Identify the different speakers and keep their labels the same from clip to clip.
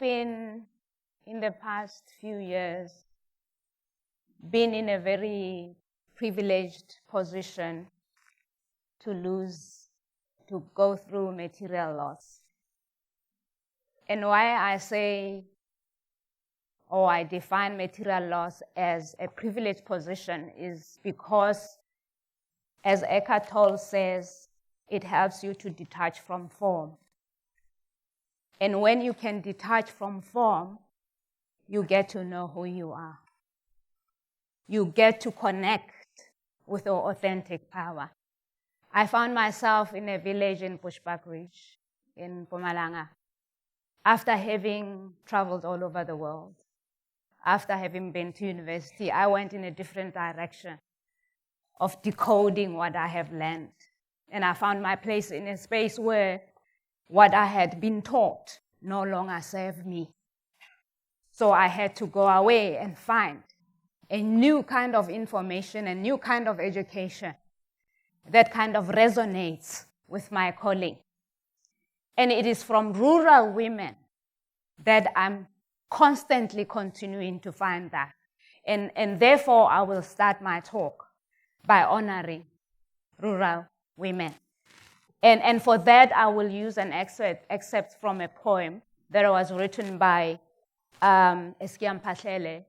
Speaker 1: been, in the past few years, been in a very privileged position to go through material loss. And why I say, or I define material loss as a privileged position is because, as Eckhart Tolle says, it helps you to detach from form. And when you can detach from form, you get to know who you are. You get to connect with your authentic power. I found myself in a village in Bushbuck Ridge in Mpumalanga after having traveled all over the world. After having been to university, I went in a different direction of decoding what I have learned. And I found my place in a space where what I had been taught no longer served me. So I had to go away and find a new kind of information, a new kind of education that kind of resonates with my calling. And it is from rural women that I'm constantly continuing to find that. And therefore, I will start my talk by honoring rural women. And for that, I will use an excerpt from a poem that was written by Mmatshilo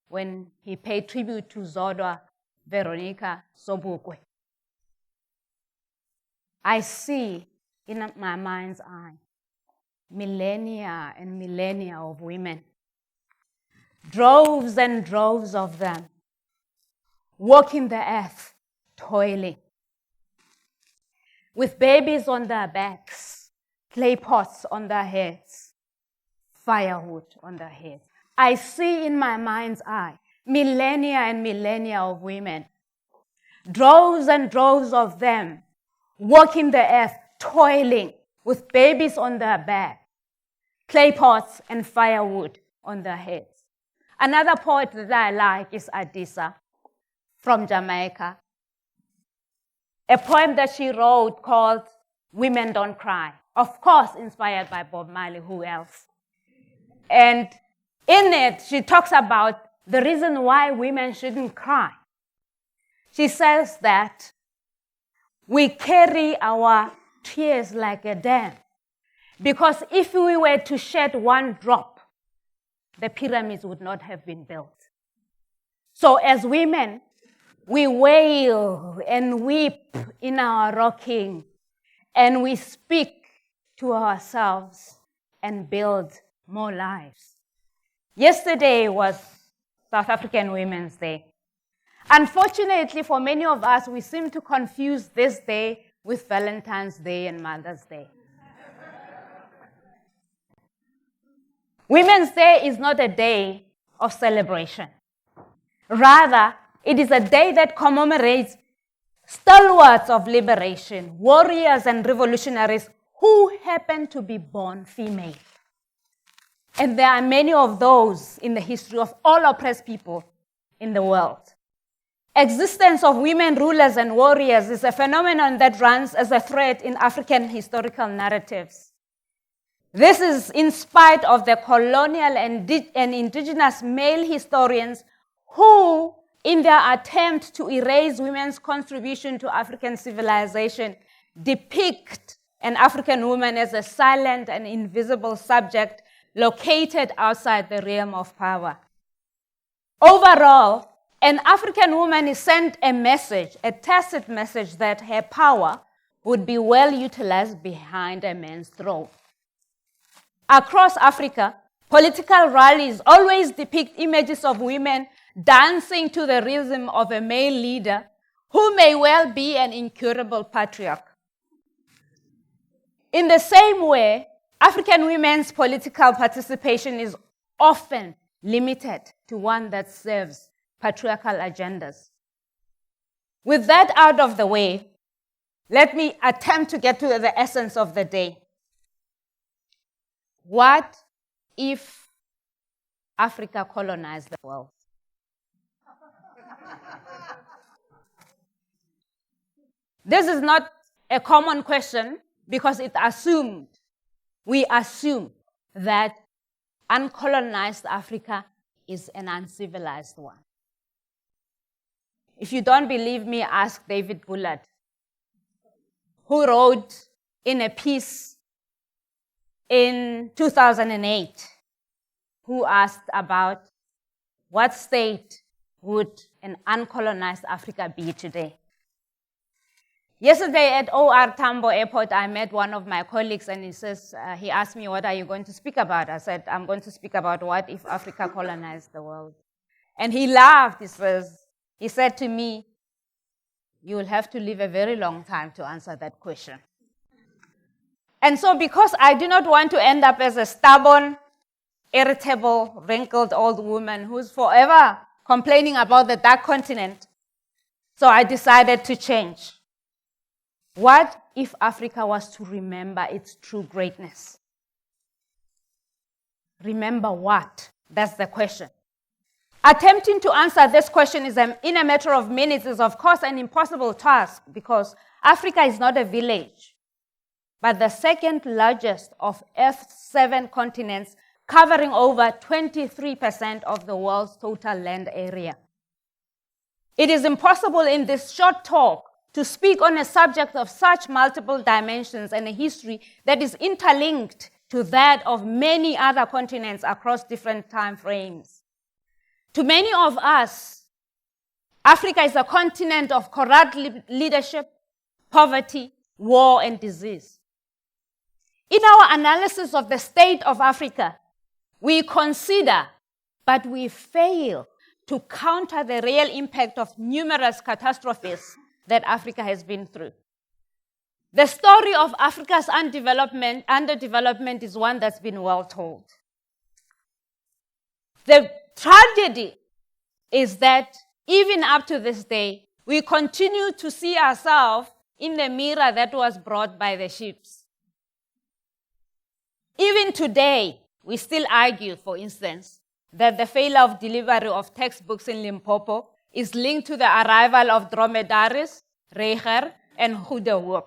Speaker 1: when he paid tribute to Zodwa Veronica Sobukwe. I see in my mind's eye millennia and millennia of women, droves and droves of them, walking the earth, toiling, with babies on their backs, clay pots on their heads, firewood on their heads. I see in my mind's eye millennia and millennia of women, droves and droves of them, walking the earth, toiling, with babies on their back, clay pots and firewood on their heads. Another poet that I like is Adisa from Jamaica. A poem that she wrote called Women Don't Cry. Of course, inspired by Bob Marley, who else? And in it, she talks about the reason why women shouldn't cry. She says that we carry our tears like a dam, because if we were to shed one drop, the pyramids would not have been built. So as women, we wail and weep in our rocking, and we speak to ourselves and build more lives. Yesterday was South African Women's Day. Unfortunately, for many of us, we seem to confuse this day with Valentine's Day and Mother's Day. Women's Day is not a day of celebration. Rather, it is a day that commemorates stalwarts of liberation, warriors and revolutionaries who happen to be born female. And there are many of those in the history of all oppressed people in the world. Existence of women rulers and warriors is a phenomenon that runs as a thread in African historical narratives. This is in spite of the colonial and indigenous male historians who, in their attempt to erase women's contribution to African civilization, depict an African woman as a silent and invisible subject located outside the realm of power. Overall, an African woman is sent a message, a tacit message, that her power would be well utilized behind a man's throne. Across Africa, political rallies always depict images of women dancing to the rhythm of a male leader who may well be an incurable patriarch. In the same way, African women's political participation is often limited to one that serves patriarchal agendas. With that out of the way, let me attempt to get to the essence of the day. What if Africa colonized the world? This is not a common question because we assume that uncolonized Africa is an uncivilized one. If you don't believe me, ask David Bullard, who wrote in a piece in 2008, who asked about what state would an uncolonized Africa be today. Yesterday at OR Tambo Airport, I met one of my colleagues, and he asked me, what are you going to speak about? I said, I'm going to speak about what if Africa colonized the world. And he laughed. He said to me, you will have to live a very long time to answer that question. And so because I do not want to end up as a stubborn, irritable, wrinkled old woman who's forever complaining about the dark continent, so I decided to change. What if Africa was to remember its true greatness? Remember what? That's the question. Attempting to answer this question in a matter of minutes is, of course, an impossible task because Africa is not a village, but the second largest of Earth's 7 continents, covering over 23% of the world's total land area. It is impossible in this short talk to speak on a subject of such multiple dimensions and a history that is interlinked to that of many other continents across different time frames. To many of us, Africa is a continent of corrupt leadership, poverty, war, and disease. In our analysis of the state of Africa, we consider, but we fail to counter the real impact of numerous catastrophes that Africa has been through. The story of Africa's underdevelopment is one that's been well told. The tragedy is that even up to this day, we continue to see ourselves in the mirror that was brought by the ships. Even today, we still argue, for instance, that the failure of delivery of textbooks in Limpopo is linked to the arrival of dromedaries, reiger, and goedehoop.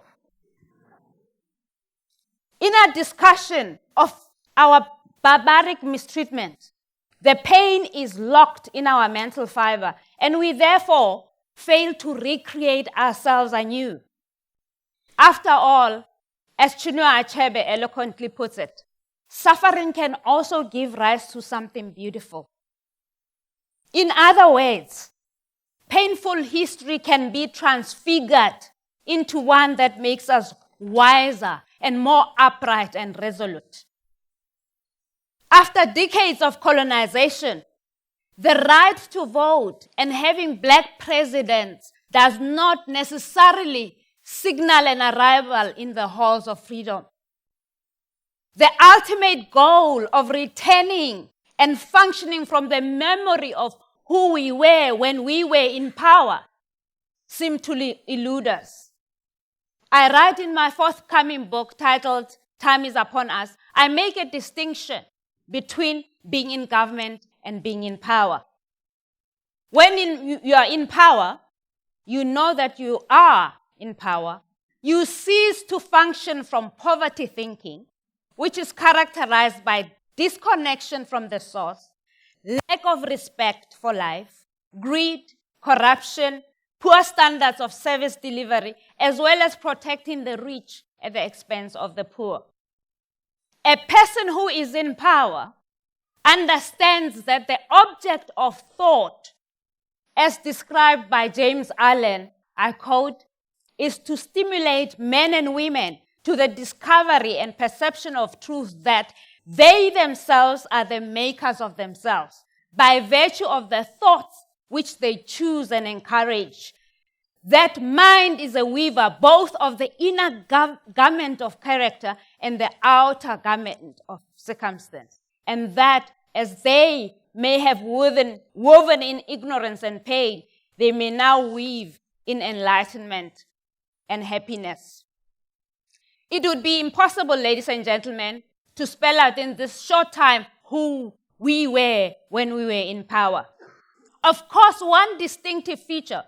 Speaker 1: In our discussion of our barbaric mistreatment, the pain is locked in our mental fiber, and we therefore fail to recreate ourselves anew. After all, as Chinua Achebe eloquently puts it, suffering can also give rise to something beautiful. In other words, painful history can be transfigured into one that makes us wiser and more upright and resolute. After decades of colonization, the right to vote and having black presidents does not necessarily signal an arrival in the halls of freedom. The ultimate goal of returning and functioning from the memory of who we were when we were in power seem to elude us. I write in my forthcoming book titled Time is Upon Us, I make a distinction between being in government and being in power. When you are in power, you know that you are in power. You cease to function from poverty thinking, which is characterized by disconnection from the source, lack of respect for life, greed, corruption, poor standards of service delivery, as well as protecting the rich at the expense of the poor. A person who is in power understands that the object of thought, as described by James Allen, I quote, is to stimulate men and women to the discovery and perception of truth that they themselves are the makers of themselves by virtue of the thoughts which they choose and encourage. That mind is a weaver both of the inner garment of character and the outer garment of circumstance. And that as they may have woven in ignorance and pain, they may now weave in enlightenment and happiness. It would be impossible, ladies and gentlemen, to spell out in this short time who we were when we were in power. Of course, one distinctive feature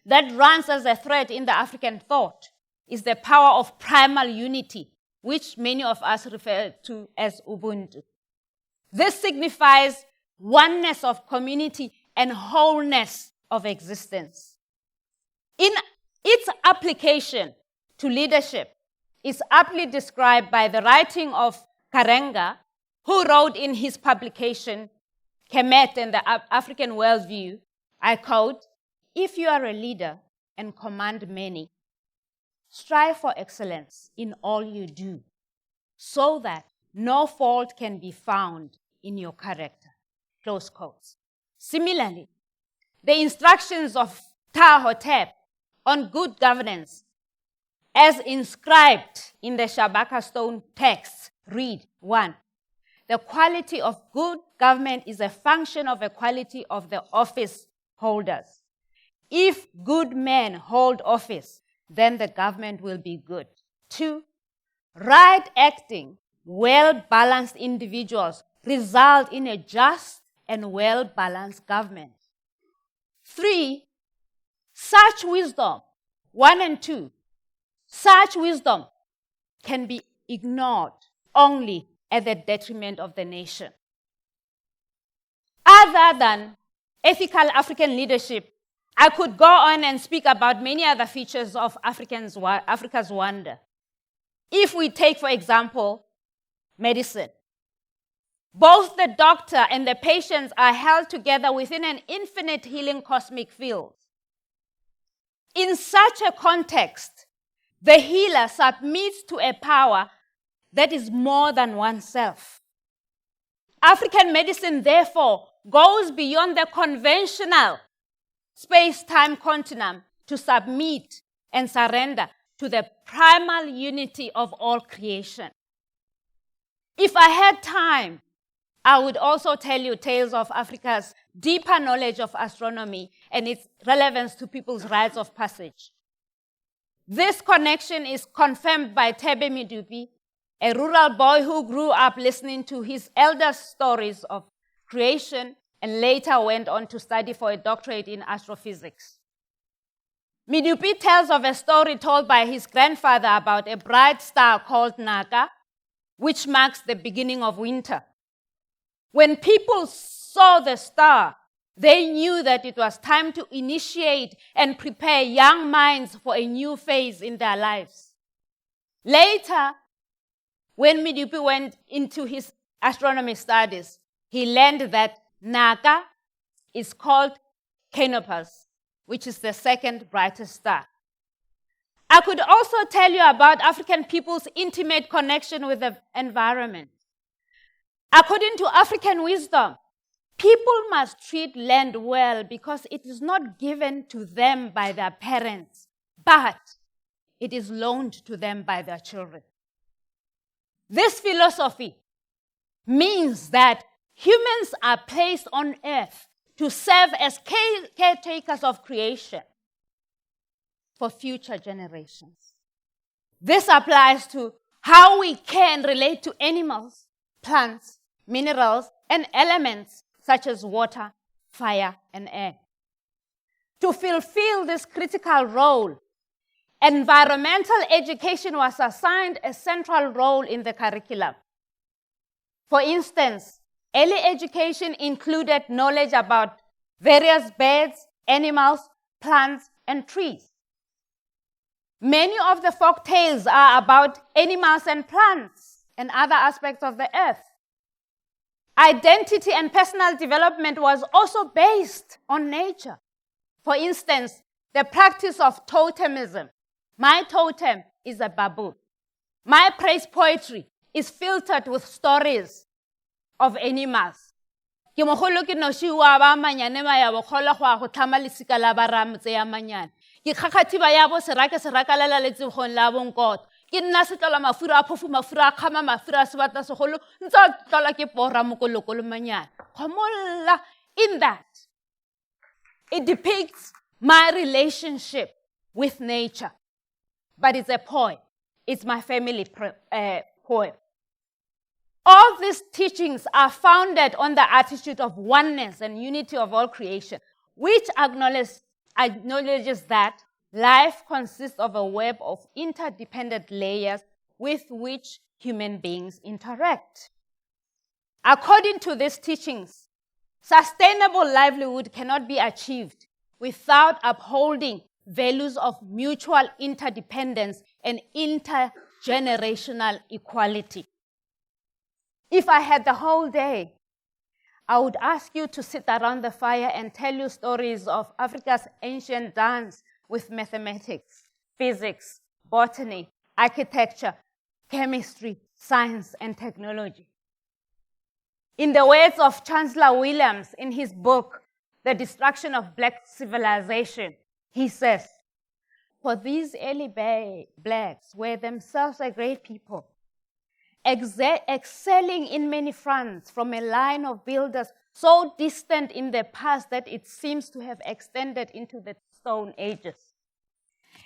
Speaker 1: that runs as a thread in the African thought is the power of primal unity, which many of us refer to as Ubuntu. This signifies oneness of community and wholeness of existence. In its application to leadership is aptly described by the writing of Kanga, who wrote in his publication, Kemet and the African Worldview, I quote, "If you are a leader and command many, strive for excellence in all you do, so that no fault can be found in your character." Close quotes. Similarly, the instructions of Ptah on good governance, as inscribed in the Shabaka stone texts, read: 1. The quality of good government is a function of the quality of the office holders. If good men hold office, then the government will be good. 2. Right acting, well-balanced individuals result in a just and well-balanced government. 3. Such wisdom, 1 and 2, such wisdom can be ignored only at the detriment of the nation. Other than ethical African leadership, I could go on and speak about many other features of Africa's wonder. If we take, for example, medicine, both the doctor and the patients are held together within an infinite healing cosmic field. In such a context, the healer submits to a power that is more than oneself. African medicine, therefore, goes beyond the conventional space-time continuum to submit and surrender to the primal unity of all creation. If I had time, I would also tell you tales of Africa's deeper knowledge of astronomy and its relevance to people's rites of passage. This connection is confirmed by Thebe Medupi, a rural boy who grew up listening to his elders' stories of creation and later went on to study for a doctorate in astrophysics. Medupi tells of a story told by his grandfather about a bright star called Naga, which marks the beginning of winter. When people saw the star, they knew that it was time to initiate and prepare young minds for a new phase in their lives. Later, when Medupi went into his astronomy studies, he learned that Naga is called Canopus, which is the second brightest star. I could also tell you about African people's intimate connection with the environment. According to African wisdom, people must treat land well because it is not given to them by their parents, but it is loaned to them by their children. This philosophy means that humans are placed on earth to serve as caretakers of creation for future generations. This applies to how we can relate to animals, plants, minerals, and elements such as water, fire, and air. To fulfill this critical role, environmental education was assigned a central role in the curriculum. For instance, early education included knowledge about various birds, animals, plants, and trees. Many of the folk tales are about animals and plants and other aspects of the earth. Identity and personal development was also based on nature. For instance, the practice of totemism. My totem is a baboon. My praise poetry is filtered with stories of animals. Ke mogolo ke noši wa ba manyane ma ya bokgolwa go a go tlhama lesika la ba ramotse ya manyane. Ke kgakgathiba ya bo seraka serakalela letsebogong la bonkoto. Ke nna setlola mafura a phofu mafura a kgama mafura a sebata segolo ntse tlola ke pora mokolokolo manyane. Khomolla in that it depicts my relationship with nature. But it's a poem. It's my family poem. All these teachings are founded on the attitude of oneness and unity of all creation, which acknowledges that life consists of a web of interdependent layers with which human beings interact. According to these teachings, sustainable livelihood cannot be achieved without upholding values of mutual interdependence and intergenerational equality. If I had the whole day, I would ask you to sit around the fire and tell you stories of Africa's ancient dance with mathematics, physics, botany, architecture, chemistry, science, and technology. In the words of Chancellor Williams in his book, The Destruction of Black Civilization, he says, "For these early blacks were themselves a great people, excelling in many fronts from a line of builders so distant in the past that it seems to have extended into the Stone Ages.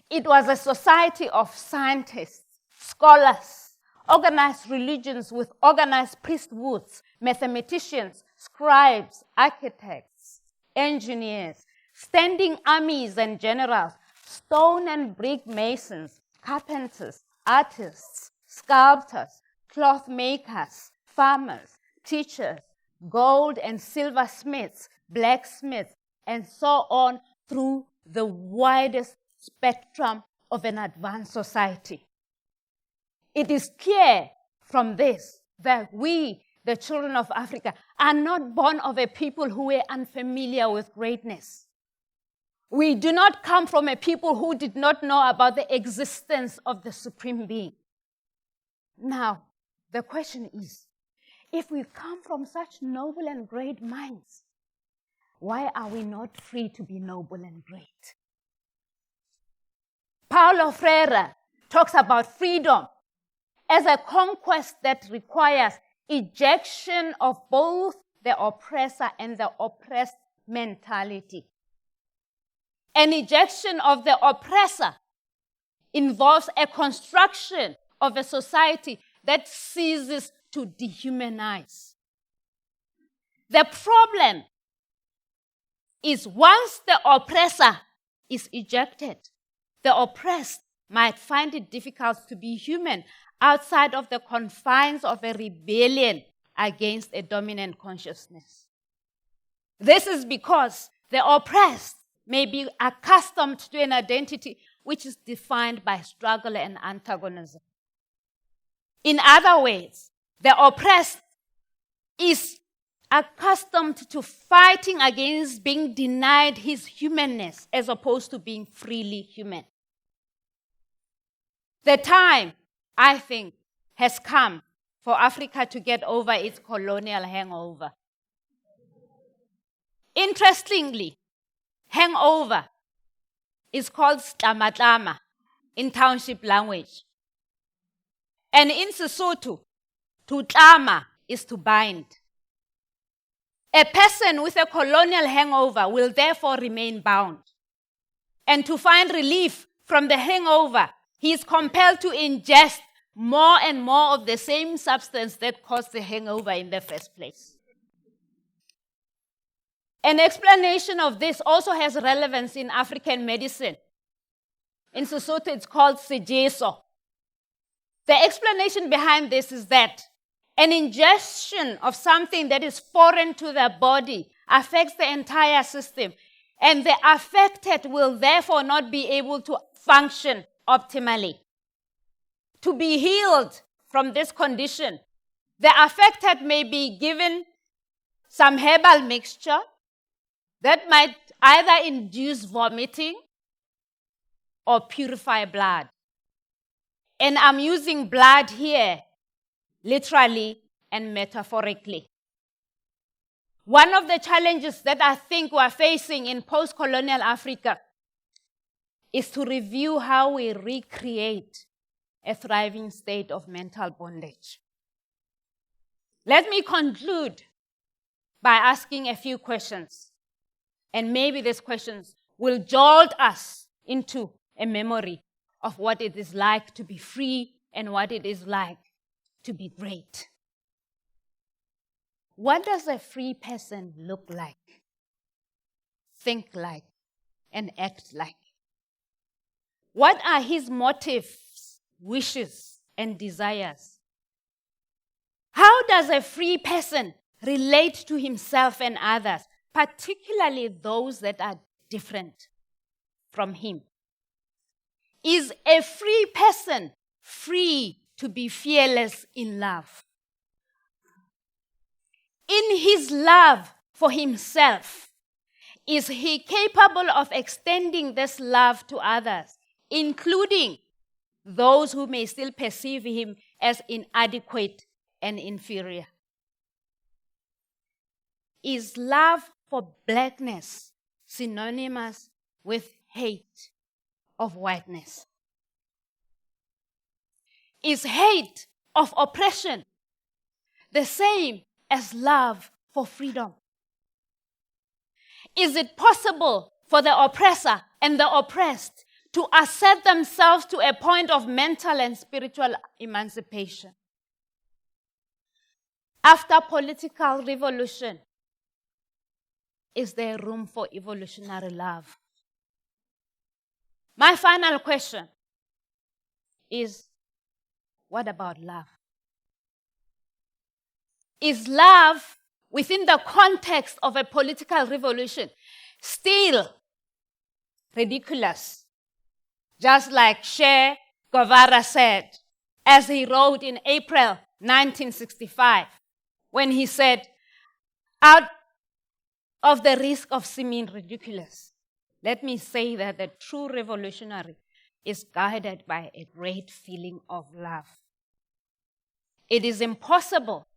Speaker 1: It was a society of scientists, scholars, organized religions with organized priesthoods, mathematicians, scribes, architects, engineers, standing armies and generals, stone and brick masons, carpenters, artists, sculptors, cloth makers, farmers, teachers, gold and silver smiths, blacksmiths, and so on through the widest spectrum of an advanced society. It is clear from this that we, the children of Africa, are not born of a people who were unfamiliar with greatness. We do not come from a people who did not know about the existence of the Supreme Being. Now, the question is, if we come from such noble and great minds, why are we not free to be noble and great? Paulo Freire talks about freedom as a conquest that requires ejection of both the oppressor and the oppressed mentality. An ejection of the oppressor involves a construction of a society that ceases to dehumanize. The problem is once the oppressor is ejected, the oppressed might find it difficult to be human outside of the confines of a rebellion against a dominant consciousness. This is because the oppressed may be accustomed to an identity which is defined by struggle and antagonism. In other words, the oppressed is accustomed to fighting against being denied his humanness as opposed to being freely human. The time, I think, has come for Africa to get over its colonial hangover. Interestingly, hangover is called stlama in township language. And in Sesotho, to tlama is to bind. A person with a colonial hangover will therefore remain bound. And to find relief from the hangover, he is compelled to ingest more and more of the same substance that caused the hangover in the first place. An explanation of this also has relevance in African medicine. In Sesotho, it's called sejeso. The explanation behind this is that an ingestion of something that is foreign to the body affects the entire system, and the affected will therefore not be able to function optimally. To be healed from this condition, the affected may be given some herbal mixture that might either induce vomiting or purify blood. And I'm using blood here, literally and metaphorically. One of the challenges that I think we're facing in post-colonial Africa is to review how we recreate a thriving state of mental bondage. Let me conclude by asking a few questions. And maybe these questions will jolt us into a memory of what it is like to be free and what it is like to be great. What does a free person look like, think like, and act like? What are his motives, wishes, and desires? How does a free person relate to himself and others, particularly those that are different from him? Is a free person free to be fearless in love? In his love for himself, is he capable of extending this love to others, including those who may still perceive him as inadequate and inferior? Is love for blackness synonymous with hate of whiteness? Is hate of oppression the same as love for freedom? Is it possible for the oppressor and the oppressed to assert themselves to a point of mental and spiritual emancipation? After political revolution, is there room for evolutionary love? My final question is, what about love? Is love, within the context of a political revolution, still ridiculous? Just like Che Guevara said, as he wrote in April 1965, when he said, out of the risk of seeming ridiculous, let me say that the true revolutionary is guided by a great feeling of love. It is impossible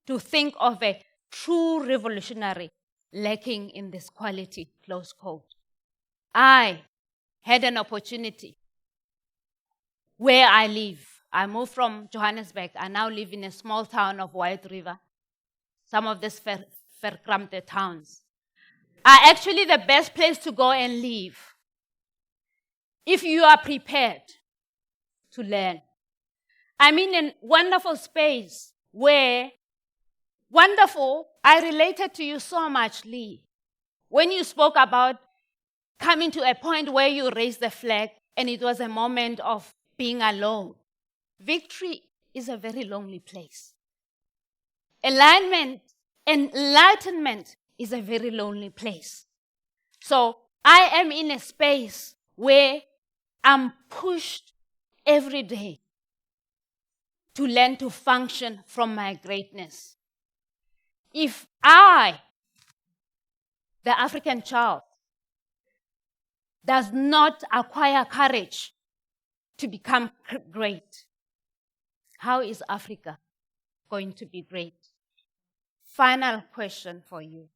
Speaker 1: to think of a true revolutionary lacking in this quality, close quote. I had an opportunity where I live. I moved from Johannesburg. I now live in a small town of White River, some of these verkrampte towns. Are actually the best place to go and live if you are prepared to learn. I'm in a wonderful space where, I related to you so much, Lee, when you spoke about coming to a point where you raised the flag and it was a moment of being alone. Victory is a very lonely place. Enlightenment is a very lonely place. So I am in a space where I'm pushed every day to learn to function from my greatness. If I, the African child, does not acquire courage to become great, how is Africa going to be great? Final question for you.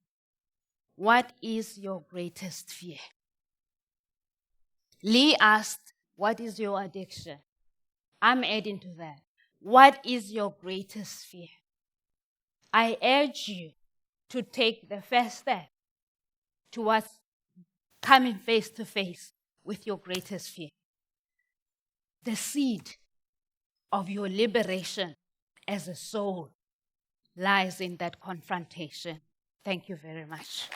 Speaker 1: What is your greatest fear? Lee asked, what is your addiction? I'm adding to that. What is your greatest fear? I urge you to take the first step towards coming face to face with your greatest fear. The seed of your liberation as a soul lies in that confrontation. Thank you very much.